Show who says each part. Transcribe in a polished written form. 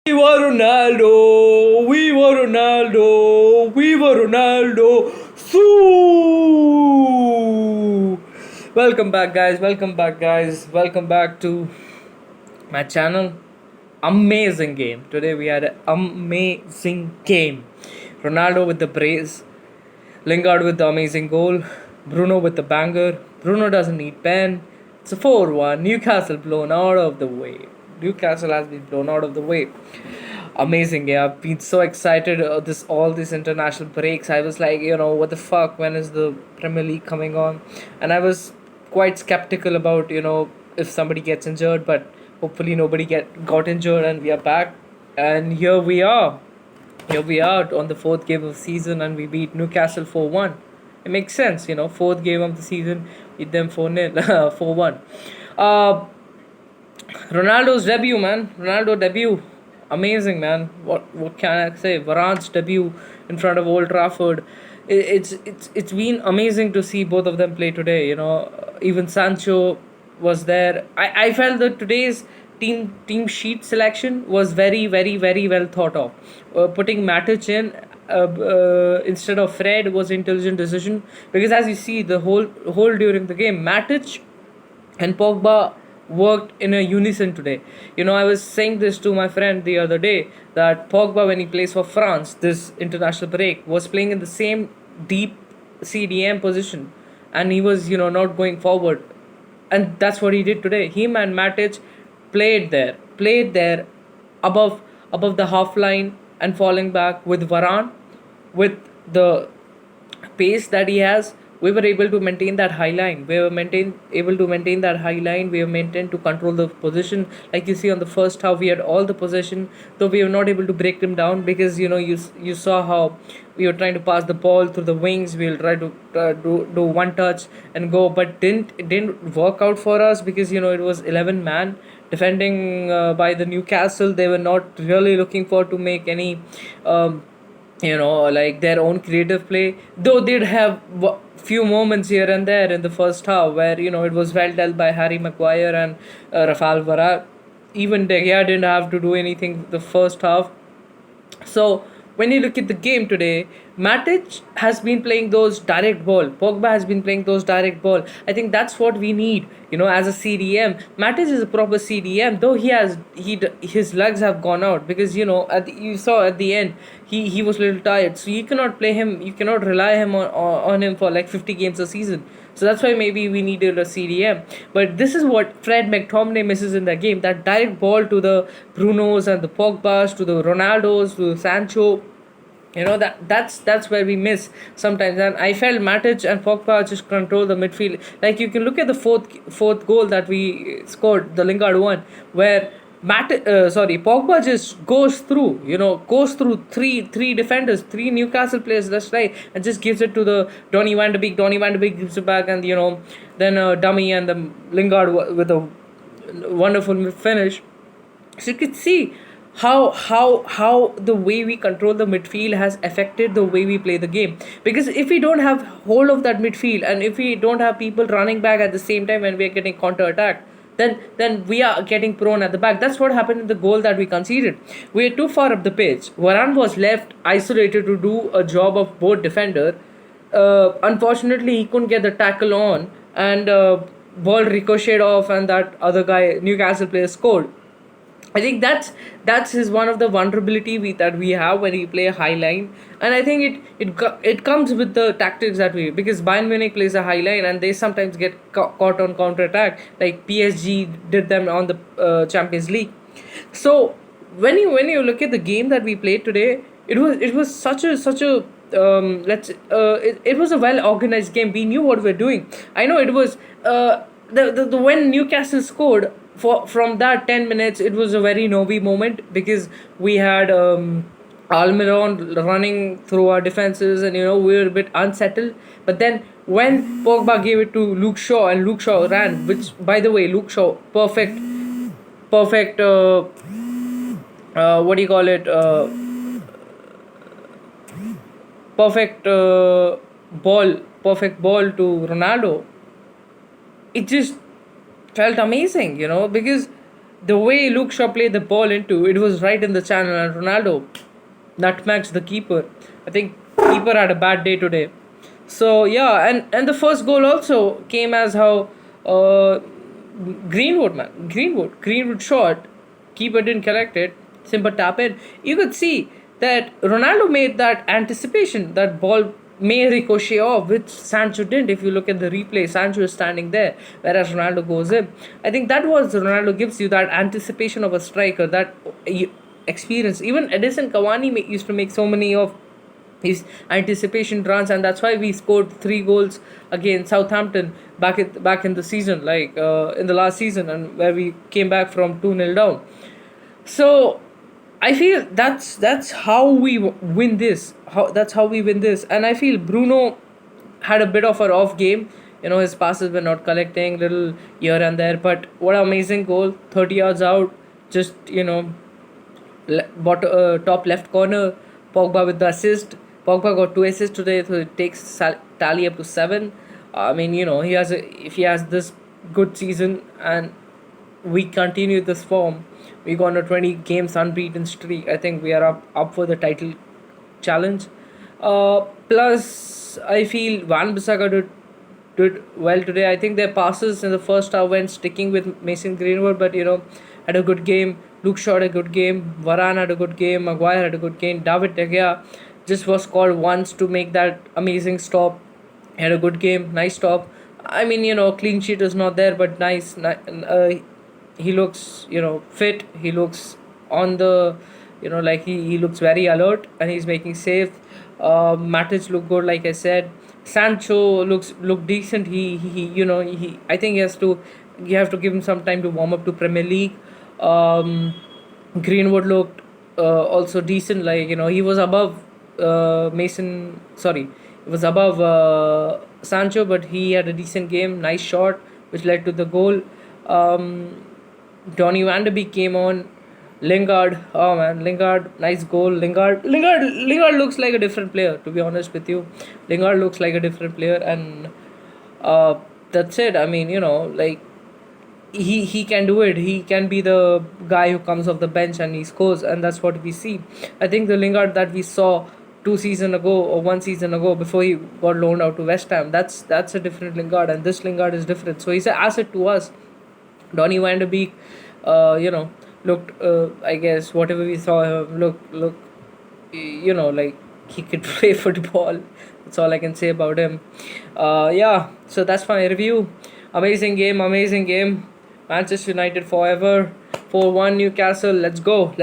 Speaker 1: We were Ronaldo, we were Ronaldo, we were Ronaldo. Sue! Welcome back, guys. Welcome back, guys. Welcome back to my channel. Amazing game. Today we had an amazing game. Ronaldo with the brace, Lingard with the amazing goal, Bruno with the banger. Bruno doesn't need pen. It's a 4-1. Newcastle blown out of the way. Newcastle has been blown out of the way. Amazing, yeah. I've been so excited. This all these international breaks. I was like, what the fuck? When is the Premier League coming on? And I was quite skeptical about if somebody gets injured, but hopefully nobody got injured, and we are back. And here we are. Here we are on the fourth game of the season, and we beat Newcastle 4-1. It makes sense, fourth game of the season, beat them 4-0, 4-1. Uh, Ronaldo's debut, man. Ronaldo debut. Amazing, man. What can I say? Varane's debut in front of Old Trafford. It's been amazing to see both of them play today. Even Sancho was there. I felt that today's team sheet selection was very, very, very well thought of. Putting Matic in instead of Fred was an intelligent decision, because as you see the whole during the game, Matic and Pogba worked in a unison today. I was saying this to my friend the other day, that Pogba, when he plays for France this international break, was playing in the same deep CDM position, and he was not going forward, and that's what he did today. Him and Matic played there above the half line and falling back with Varane, with the pace that he has. We were able to maintain that high line. We were able to maintain that high line. We were maintained to control the position. Like you see on the first half, we had all the possession, though we were not able to break them down, because you saw how we were trying to pass the ball through the wings. We'll try to do one touch and go, but it didn't work out for us, because it was 11 man defending by the Newcastle. They were not really looking forward to make any. Like their own creative play, though they'd have few moments here and there in the first half where it was well dealt by Harry Maguire and Rafael Varane. Even De Gea didn't have to do anything the first half. So when you look at the game today, Matic has been playing those direct ball. Pogba has been playing those direct ball. I think that's what we need. As a CDM, Matic is a proper CDM. Though his legs have gone out, because you saw at the end he was a little tired. So you cannot play him. You cannot rely on him for like 50 games a season. So that's why maybe we needed a CDM. But this is what Fred McTominay misses in that game. That direct ball to the Brunos and the Pogbas, to the Ronaldos, to Sancho. That's where we miss sometimes. And I felt Matic and Pogba just control the midfield. Like you can look at the fourth goal that we scored, the Lingard one, where Pogba just goes through three defenders, three Newcastle players. That's right, and just gives it to the Donny Van de Beek. Donny Van de Beek gives it back, and then dummy, and the Lingard with a wonderful finish. So you could see how the way we control the midfield has affected the way we play the game. Because if we don't have hold of that midfield, and if we don't have people running back at the same time when we are getting counter attack, then we are getting prone at the back. That's what happened in the goal that we conceded. We are too far up the pitch. Varane was left isolated to do a job of both defender. Unfortunately, he couldn't get the tackle on, and ball ricocheted off, and that other guy, Newcastle player, scored. I think that's is one of the vulnerability that we have when we play a high line, and I think it comes with the tactics that we, because Bayern Munich plays a high line and they sometimes get caught on counter attack, like PSG did them on the Champions League. So when you look at the game that we played today, it was such a it was a well organized game. We knew what we were doing. I know it was the when Newcastle scored, from that 10 minutes, it was a very Novi moment, because we had Almiron running through our defenses, and we were a bit unsettled. But then when Pogba gave it to Luke Shaw, and Luke Shaw ran, which, by the way, Luke Shaw, perfect what do you call it, perfect perfect ball to Ronaldo. It just felt amazing, because the way Luke Shaw played the ball into it was right in the channel, and Ronaldo nutmegs the keeper. I think keeper had a bad day today. So yeah, and the first goal also came as how Greenwood shot, keeper didn't collect it, simple tap in. You could see that Ronaldo made that anticipation, that ball may ricochet off, which Sancho didn't. If you look at the replay, Sancho is standing there, whereas Ronaldo goes in. I think that was Ronaldo gives you that anticipation of a striker, that experience. Even Edison Cavani used to make so many of his anticipation runs, and that's why we scored 3 goals against Southampton back in the season, like in the last season, and where we came back from 2-0 down. So I feel that's how we win this. That's how we win this, and I feel Bruno had a bit of an off game. His passes were not collecting, little here and there. But what an amazing goal! 30 yards out, just top left corner. Pogba with the assist. Pogba got 2 assists today, so it takes tally up to 7. I mean, if he has this good season and we continue this form, we got a 20 games unbeaten streak. I think we are up for the title challenge. Plus, I feel Van Bissaka did well today. I think their passes in the first half went sticking with Mason Greenwood, but had a good game. Luke Shaw had a good game. Varane had a good game. Maguire had a good game. David De Gea just was called once to make that amazing stop. He had a good game. Nice stop. I mean, clean sheet is not there, but nice. He looks, fit. He looks on the, like he looks very alert, and he's making saves. Matic look good, like I said. Sancho look decent. He I think you have to give him some time to warm up to Premier League. Greenwood looked also decent. Like he was above Mason. Sorry, he was above Sancho, but he had a decent game. Nice shot, which led to the goal. Donny Van de Beek came on. Lingard, oh man, Lingard, nice goal. Lingard looks like a different player. To be honest with you, Lingard looks like a different player, and that's it. I mean, like he can do it. He can be the guy who comes off the bench and he scores, and that's what we see. I think the Lingard that we saw 2 seasons ago or 1 season ago before he got loaned out to West Ham, that's a different Lingard, and this Lingard is different. So he's an asset to us. Donny Van de Beek, looked. I guess whatever we saw him look. Like he could play football. That's all I can say about him. Yeah. So that's my review. Amazing game. Manchester United forever. 4-1 Newcastle. Let's go.